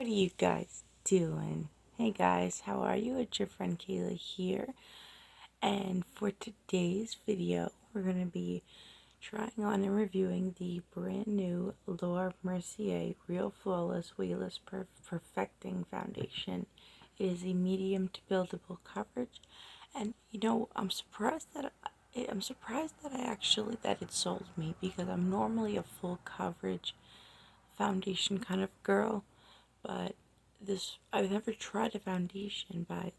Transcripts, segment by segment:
What are you guys doing? Hey guys, how are you? It's your friend Kayla here. And for today's video, we're going to be trying on and reviewing the brand new Mercier Real Flawless Weightless Perfecting Foundation. It is a medium to buildable coverage. And I'm surprised that it sold me, because I'm normally a full coverage foundation kind of girl. But I've never tried a foundation by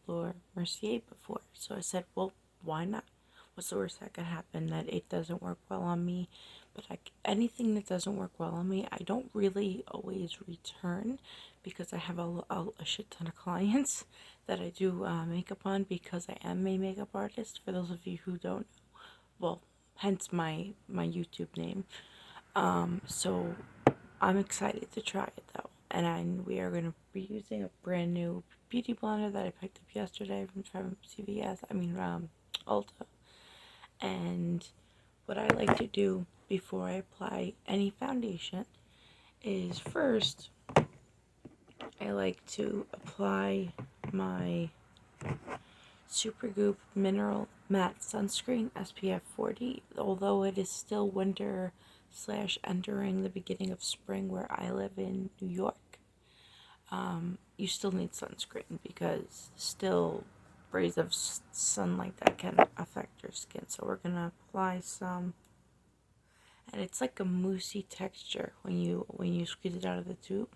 Mercier before, so I said, well, why not? What's the worst that could happen? That it doesn't work well on me. But anything that doesn't work well on me, I don't really always return, because I have a shit ton of clients that I do makeup on, because I am a makeup artist. For those of you who don't, well, hence my YouTube name. So I'm excited to try it though, and we are going to be using a brand new beauty blender that I picked up yesterday from CVS. Ulta. And what I like to do before I apply any foundation is, first I like to apply my Supergoop Mineral Matte Sunscreen SPF 40. Although it is still winter slash entering the beginning of spring where I live in New York, you still need sunscreen, because still rays of sunlight that can affect your skin. So we're gonna apply some, and it's like a moussey texture when you squeeze it out of the tube,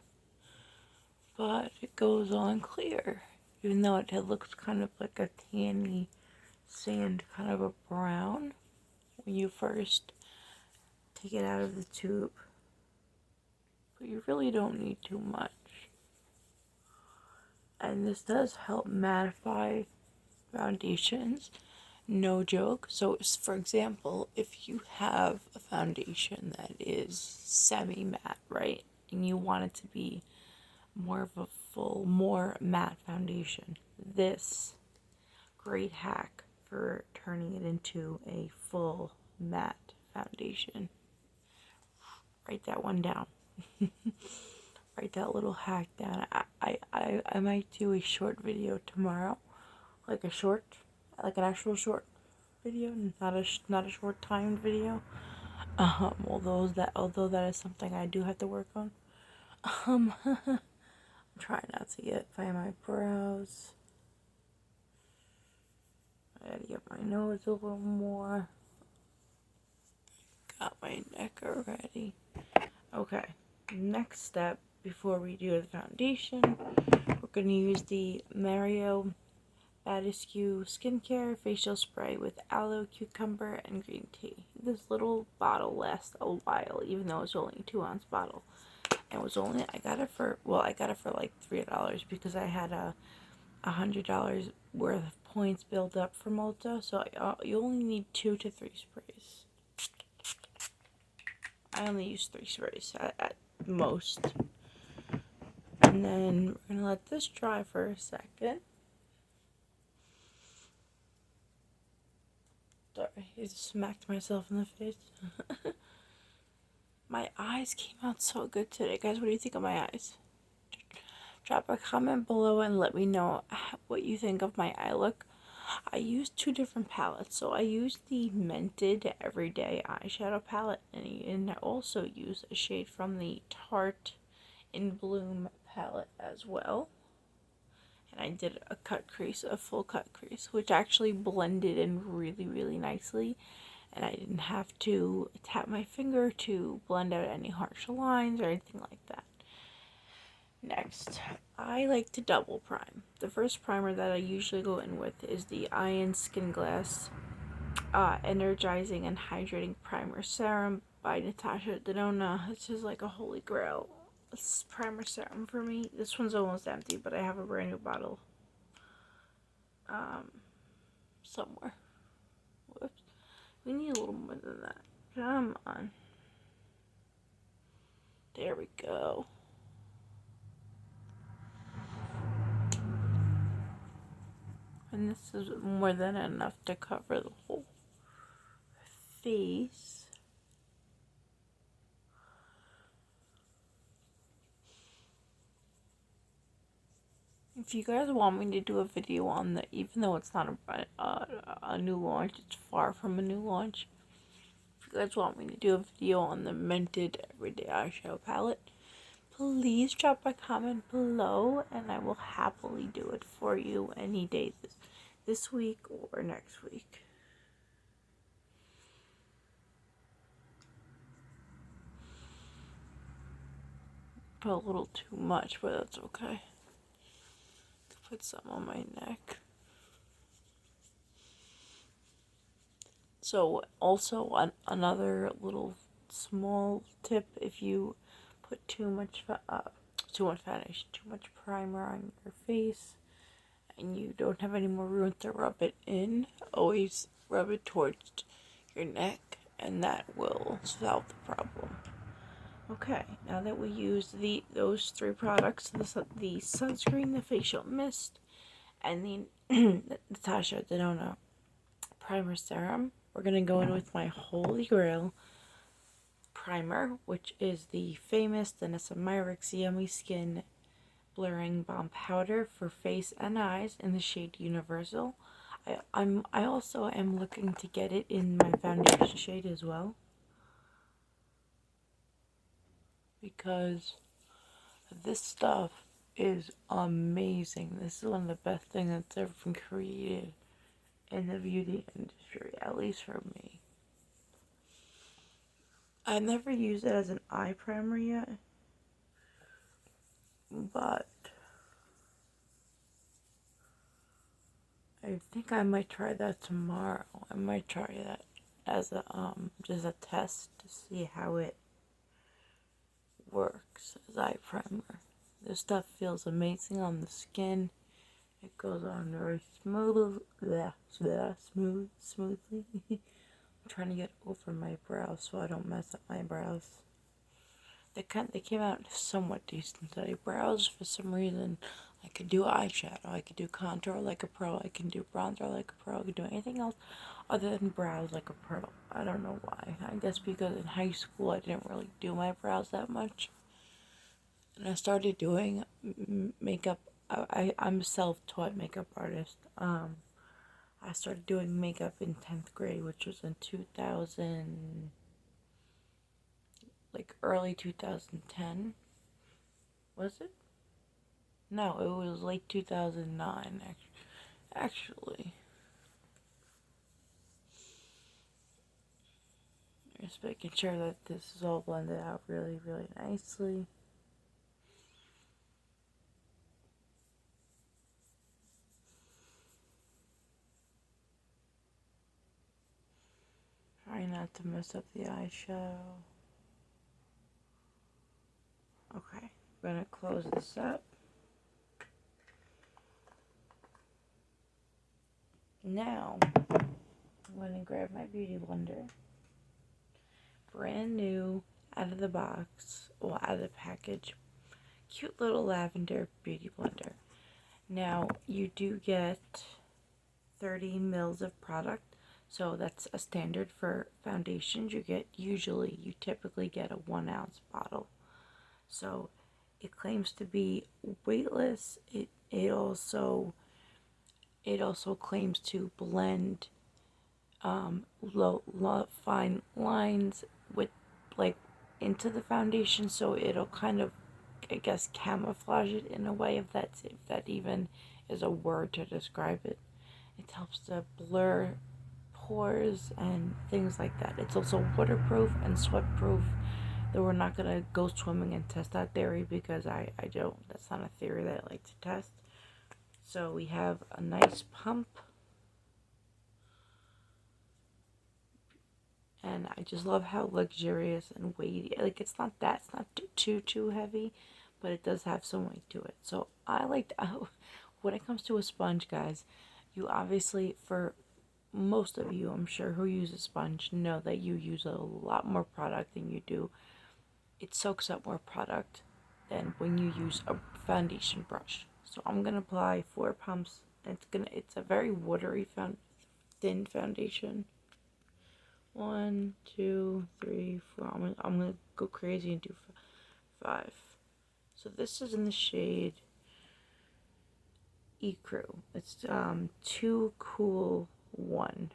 but it goes on clear, even though it looks kind of like a tanny sand, kind of a brown when you first take it out of the tube. But you really don't need too much. And this does help mattify foundations, no joke. So for example, if you have a foundation that is semi matte, right, and you want it to be more of a full, more matte foundation, this great hack for turning it into a full matte foundation. Write that one down. Write that little hack down. I might do a short video tomorrow, like an actual short video, not a short timed video. Although that is something I do have to work on. I'm trying not to get by my brows. I gotta get my nose a little more. Got my neck already. Okay, next step before we do the foundation, we're going to use the Mercier Badescu Skincare Facial Spray with aloe, cucumber, and green tea. This little bottle lasts a while, even though it's only a 2-ounce bottle. And I got it for like $3, because I had a $100 worth of points build up from Ulta. So you only need 2 to 3 sprays. I only use 3 sprays at most. And then we're going to let this dry for a second. Sorry, I just smacked myself in the face. My eyes came out so good today. Guys, what do you think of my eyes? Drop a comment below and let me know what you think of my eye look. I used 2 different palettes. So I used the Mented Everyday Eyeshadow palette, and I also used a shade from the Tarte In Bloom palette as well. And I did a full cut crease, which actually blended in really, really nicely. And I didn't have to tap my finger to blend out any harsh lines or anything like that. Next, I like to double prime. The first primer that I usually go in with is the Iron Skin Glass Energizing and Hydrating Primer Serum by Natasha Denona. This is like a holy grail primer serum for me. This one's almost empty, but I have a brand new bottle somewhere. Whoops. We need a little more than that. Come on. There we go. And this is more than enough to cover the whole face. If you guys want me to do a video on the, even though it's not a new launch, it's far from a new launch. If you guys want me to do a video on the Mented Everyday Eyeshadow Palette, please drop a comment below and I will happily do it for you any day this week or next week. Put a little too much, but that's okay. Put some on my neck. So also another little small tip: if you put too much foundation, too much primer on your face, and you don't have any more room to rub it in, always rub it towards your neck, and that will solve the problem. Okay, now that we use those three products, the sunscreen, the facial mist, and the Natasha Denona primer serum, we're going to go in with my holy grail primer, which is the famous Danessa Myricks Yummy Skin Blurring Balm Powder for face and eyes in the shade Universal. I also am looking to get it in my foundation shade as well, because this stuff is amazing. This is one of the best things that's ever been created in the beauty industry, at least for me. I've never used it as an eye primer yet, but I think I might try that tomorrow. I might try that as a just a test to see how it works as eye primer. This stuff feels amazing on the skin. It goes on very smoothly. I'm trying to get over my brows so I don't mess up my brows. They came out somewhat decent today. Brows, for some reason, I could do eyeshadow, I could do contour like a pro, I can do bronzer like a pro, I could do anything else other than brows like a pro. I don't know why. I guess because in high school I didn't really do my brows that much. And I started doing makeup. I'm a self-taught makeup artist. I started doing makeup in 10th grade, which was in 2000, like early 2010. Was it? No, it was late 2009, actually. Just making sure that this is all blended out really, really nicely. Try not to mess up the eyeshadow. Okay, I'm gonna close this up. Now, I'm gonna grab my beauty blender. Brand new, out of the box, well, out of the package. Cute little lavender beauty blender. Now, you do get 30 mils of product, so that's a standard for foundations. You typically get a 1 ounce bottle. So it claims to be weightless. It also claims to blend low fine lines with like into the foundation, so it'll kind of, I guess, camouflage it in a way, if that even is a word to describe it. It helps to blur pores and things like that. It's also waterproof and sweatproof, though we're not going to go swimming and test that theory, because I don't, that's not a theory that I like to test. So we have a nice pump, and I just love how luxurious and weighty, like it's not too heavy, but it does have some weight to it. So I like when it comes to a sponge, guys, you obviously, for most of you, I'm sure, who use a sponge, know that you use a lot more product than you do. It soaks up more product than when you use a foundation brush. So I'm gonna apply 4 pumps, and it's a very watery thin foundation. 1, 2, 3, 4. I'm gonna go crazy and do 5. So this is in the shade E-Crew. It's Too Cool 1.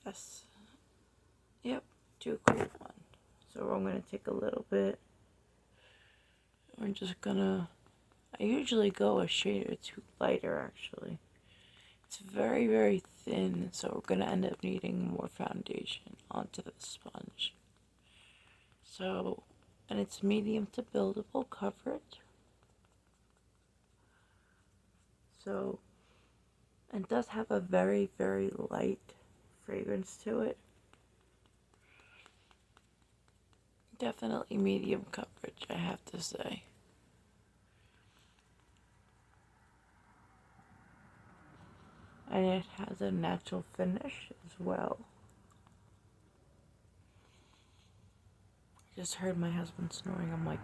Yes. Yep, Too Cool 1. So I'm going to take a little bit. We're just gonna, I usually go a shade or two lighter actually. It's very, very thin, so we're gonna end up needing more foundation onto the sponge. So, and it's medium to buildable coverage. So, it does have a very, very light fragrance to it. Definitely medium coverage, I have to say. And it has a natural finish as well. I just heard my husband snoring. I'm like,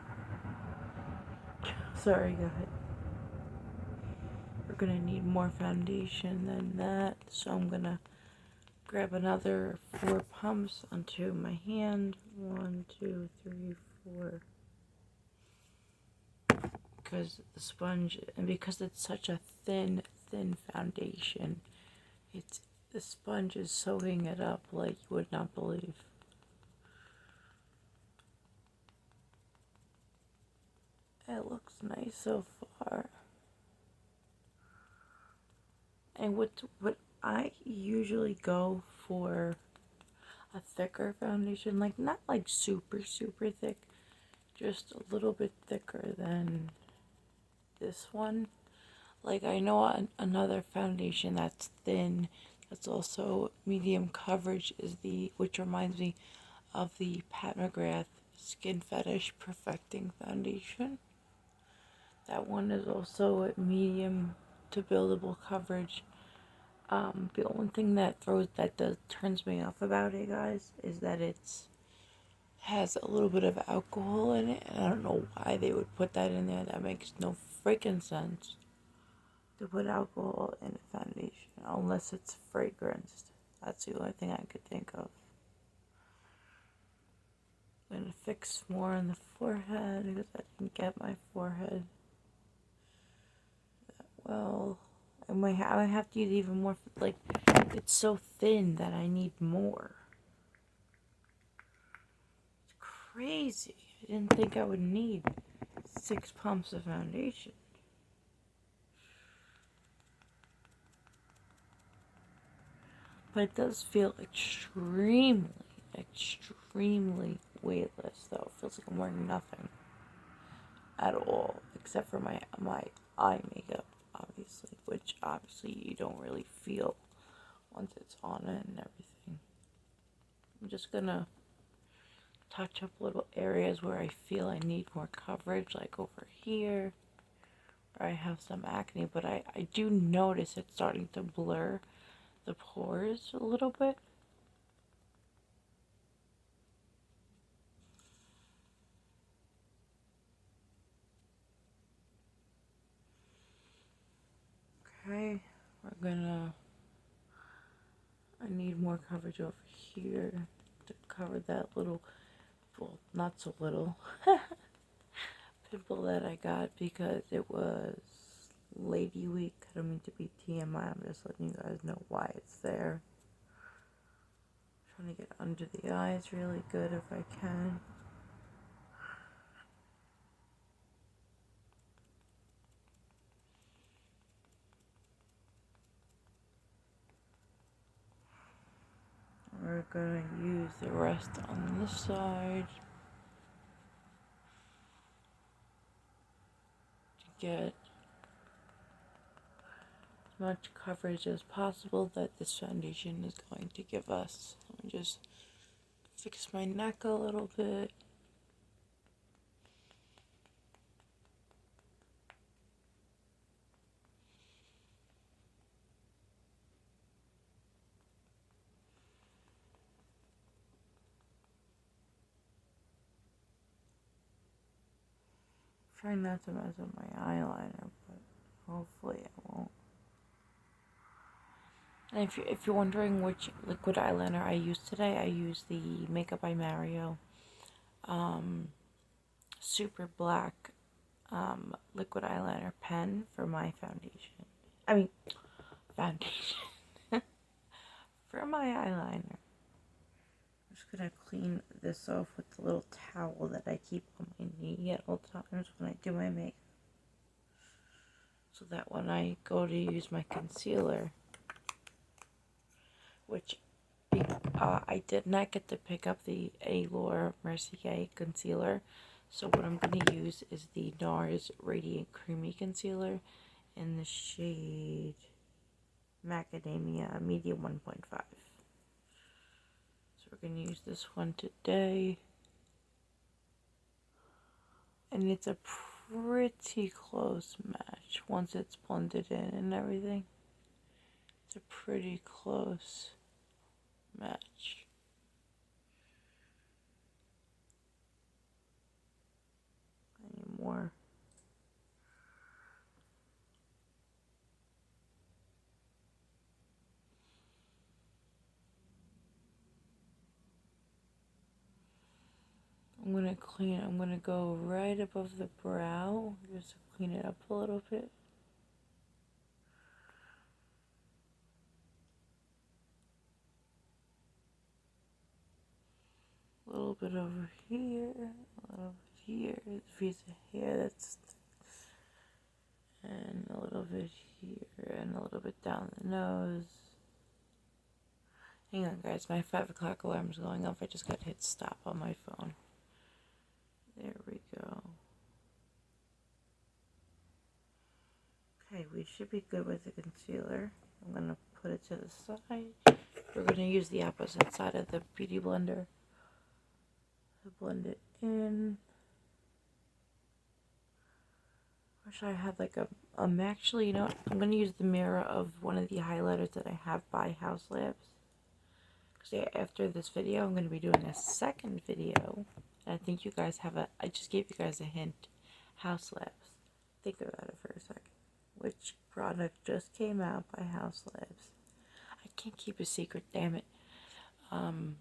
sorry, go ahead. We're gonna need more foundation than that, so I'm gonna grab another 4 pumps onto my hand. 1, 2, 3, 4. Because the sponge, and because it's such a thin foundation, the sponge is soaking it up like you would not believe. It looks nice so far. And what I usually go for a thicker foundation, like not like super thick, just a little bit thicker than this one. Like I know another foundation that's thin, that's also medium coverage is which reminds me of the Pat McGrath Skin Fetish Perfecting Foundation. That one is also at medium to buildable coverage. The only thing that turns me off about it, guys, is that has a little bit of alcohol in it, and I don't know why they would put that in there. That makes no freaking sense to put alcohol in a foundation unless it's fragranced. That's the only thing I could think of. I'm gonna fix more on the forehead because I didn't get my forehead that well. I might have to use even more. Like, it's so thin that I need more. It's crazy. I didn't think I would need 6 pumps of foundation. But it does feel extremely weightless, though. It feels like I'm wearing nothing at all, except for my eye makeup, obviously, which obviously you don't really feel once it's on it and everything. I'm just gonna touch up little areas where I feel I need more coverage, like over here, where I have some acne, but I do notice it's starting to blur the pores a little bit. Okay, I need more coverage over here to cover that little, well, not so little, pimple that I got because it was Lady Week. I don't mean to be TMI, I'm just letting you guys know why it's there. Trying to get under the eyes really good if I can. We're gonna use the rest on this side to get as much coverage as possible that this foundation is going to give us. Let me just fix my neck a little bit. Try not to mess up my eyeliner, but hopefully I won't. And if you're wondering which liquid eyeliner I used today, I used the Makeup by Mario Super Black liquid eyeliner pen for my foundation. I mean, foundation. For my eyeliner. I'm just gonna clean this off with the little towel that I keep on my knee at all times when I do my makeup. So that when I go to use my concealer, which I did not get to pick up the Allure Mercier concealer, so what I'm going to use is the NARS Radiant Creamy Concealer in the shade Macadamia Medium 1.5. So we're going to use this one today. And it's a pretty close match once it's blended in and everything. It's a pretty close match. Any more? I'm gonna go right above the brow just to clean it up a little bit. A little bit over here, a little bit here, the piece of hair that's, and a little bit here, and a little bit down the nose. Hang on guys, my 5 o'clock alarm is going off. I just got to hit stop on my phone. There we go. Okay, we should be good with the concealer. I'm going to put it to the side. We're going to use the opposite side of the beauty blender to blend it in. Wish I had like actually, you know what? I'm going to use the mirror of one of the highlighters that I have by House Labs. Because after this video, I'm going to be doing a second video. And I think you guys have I just gave you guys a hint. House Labs. Think about it for a second. Which product just came out by House Labs? I can't keep a secret, damn it. I'm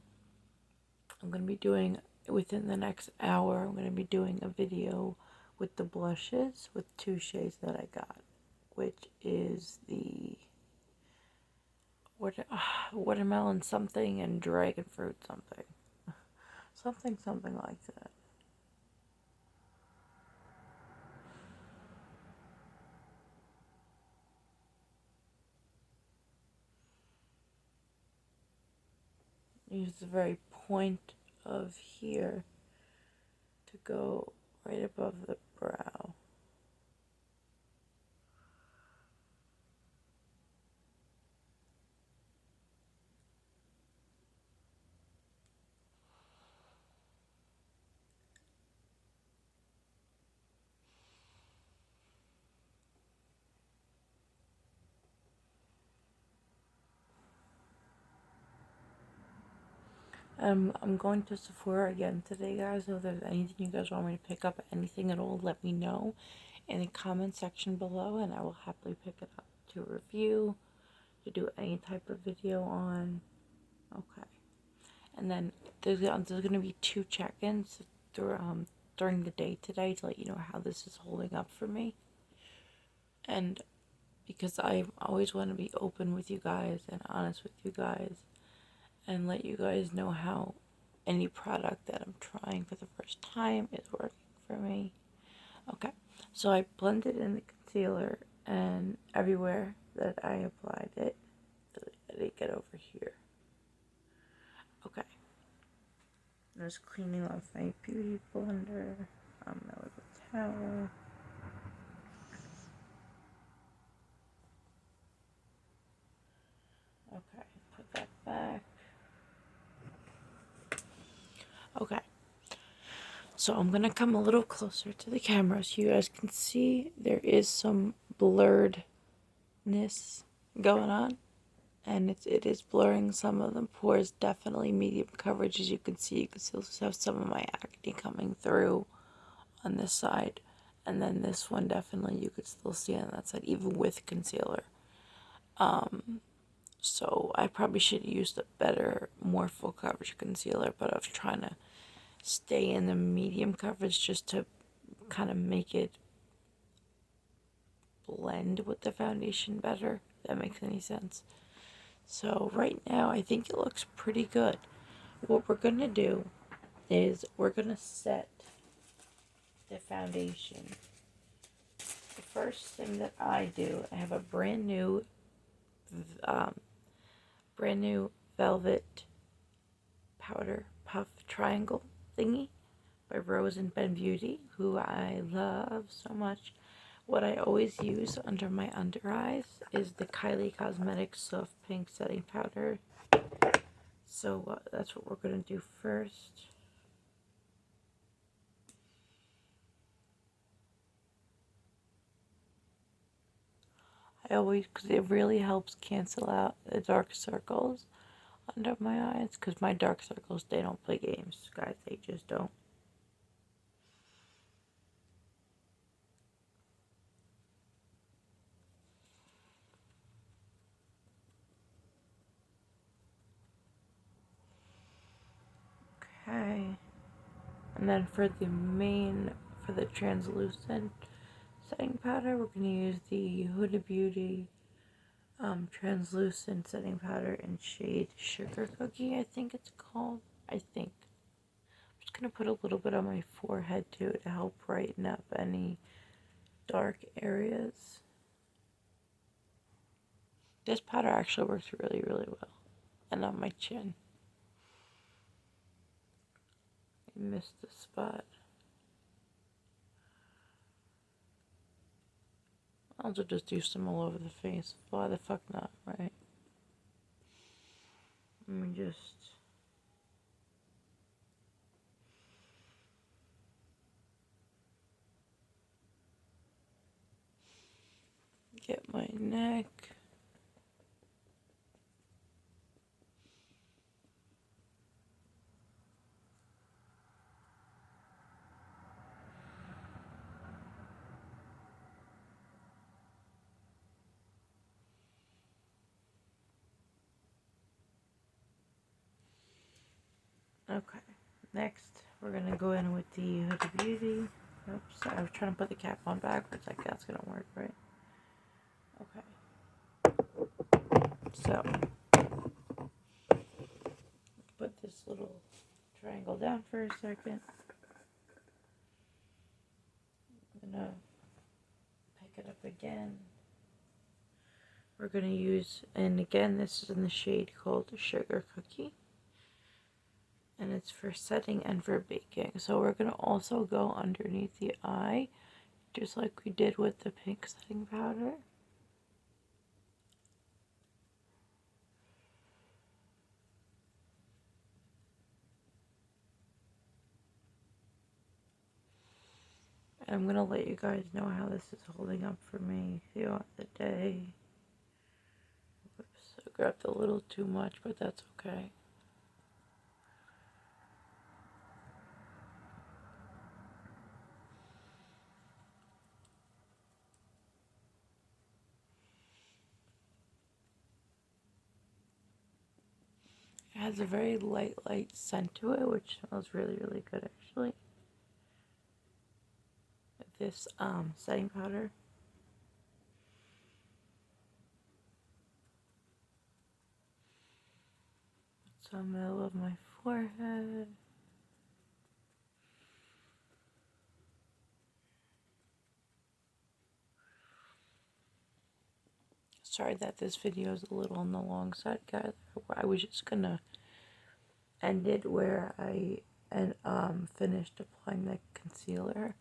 going to be doing, within the next hour, I'm going to be doing a video with the blushes with 2 shades that I got. Which is the watermelon something and dragon fruit something. Something like that. Use the very point of here to go right above the brow. I'm going to Sephora again today, guys. So if there's anything you guys want me to pick up, anything at all, let me know in the comment section below, and I will happily pick it up to review, to do any type of video on. Okay. And then there's going to be 2 check-ins during the day today to let you know how this is holding up for me. And because I always want to be open with you guys and honest with you guys and let you guys know how any product that I'm trying for the first time is working for me. Okay, so I blended in the concealer and everywhere that I applied it. I didn't get over here. Okay, I'm just cleaning off my beauty blender on my little towel. Okay, put that back. Okay, so I'm gonna come a little closer to the camera so you guys can see there is some blurredness going on, and it is blurring some of the pores. Definitely medium coverage, as you can see. You can still have some of my acne coming through on this side, and then this one definitely you could still see on that side even with concealer. So I probably should have used a better, more full coverage concealer, but I was trying to stay in the medium coverage just to kind of make it blend with the foundation better, if that makes any sense. So right now, I think it looks pretty good. What we're going to do is we're going to set the foundation. The first thing that I do, I have a um, brand new velvet powder puff triangle thingy by Rose and Ben Beauty, who I love so much. What I always use under my under eyes is the Kylie Cosmetics Soft Pink Setting Powder. So that's what we're going to do first. I always, because it really helps cancel out the dark circles under my eyes, because my dark circles, they don't play games, guys, they just don't. Okay, and then for the translucent setting powder, we're going to use the Huda Beauty translucent setting powder in shade Sugar Cookie, I think it's called. I think. I'm just going to put a little bit on my forehead too to help brighten up any dark areas. This powder actually works really, really well. And on my chin. I missed the spot. I'll just do some all over the face. Why the fuck not, right? Let me just... get my neck. Okay. Next, we're going to go in with the Huda Beauty. Oops, I was trying to put the cap on backwards. Like, that's going to work, right? Okay. So, put this little triangle down for a second. I'm going to pick it up again. We're going to use, and again, this is in the shade called Sugar Cookie. And it's for setting and for baking. So we're going to also go underneath the eye, just like we did with the pink setting powder. And I'm going to let you guys know how this is holding up for me throughout the day. Oops, I grabbed a little too much, but that's okay. It has a very light scent to it, which smells really, really good actually. This setting powder. It's on the middle of my forehead. Sorry that this video is a little on the long side, guys. I was just gonna end it where I finished applying the concealer,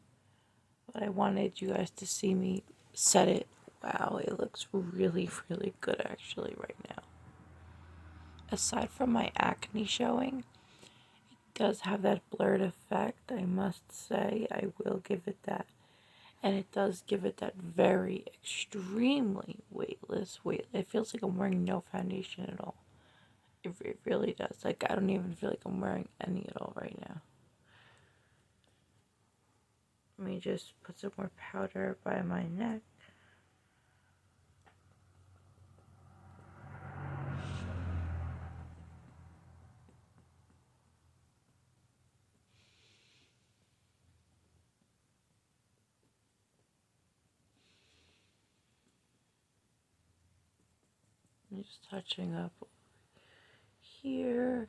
but I wanted you guys to see me set it. Wow, it looks really, really good actually right now. Aside from my acne showing, it does have that blurred effect, I must say. I will give it that. And it does give it that very extremely weightless weight. It feels like I'm wearing no foundation at all. It really does. Like, I don't even feel like I'm wearing any at all right now. Let me just put some more powder by my neck. I'm just touching up here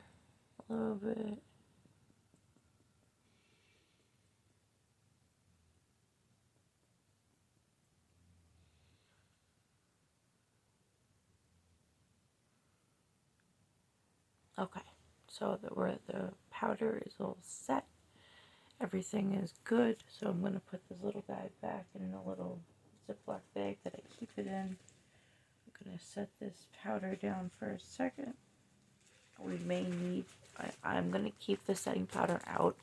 a little bit. Okay, so the powder is all set. Everything is good. So I'm gonna put this little guy back in a little Ziploc bag that I keep it in. I'm gonna set this powder down for a second. We may need. I'm gonna keep the setting powder out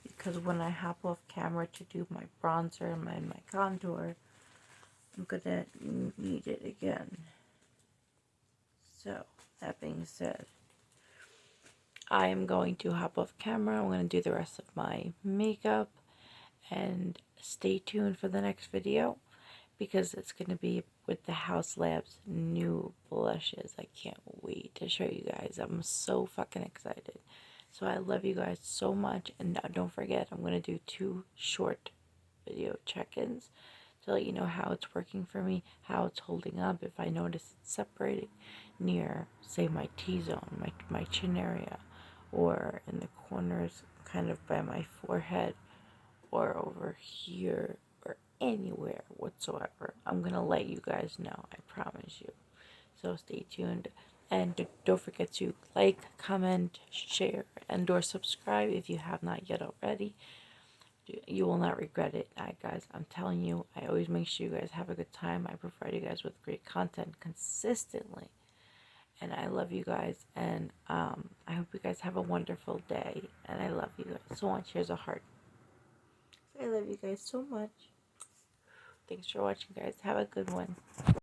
because when I hop off camera to do my bronzer and my contour, I'm gonna need it again. So that being said, I am going to hop off camera. I'm going to do the rest of my makeup and stay tuned for the next video because it's going to be with the House Labs new blushes. I can't wait to show you guys. I'm so fucking excited. So I love you guys so much, and don't forget, I'm going to do 2 short video check-ins to let you know how it's working for me, how it's holding up, if I notice it's separating near, say, my T-zone, my chin area, or in the corners kind of by my forehead, or over here, or anywhere whatsoever. I'm gonna let you guys know, I promise you. So stay tuned, and don't forget to like, comment, share, and or subscribe if you have not yet already. You will not regret it. Guys, I'm telling you, I always make sure you guys have a good time. I provide you guys with great content consistently, and I love you guys, and I hope you guys have a wonderful day, and I love you guys so much. Here's a heart. I love you guys so much. Thanks for watching, guys. Have a good one.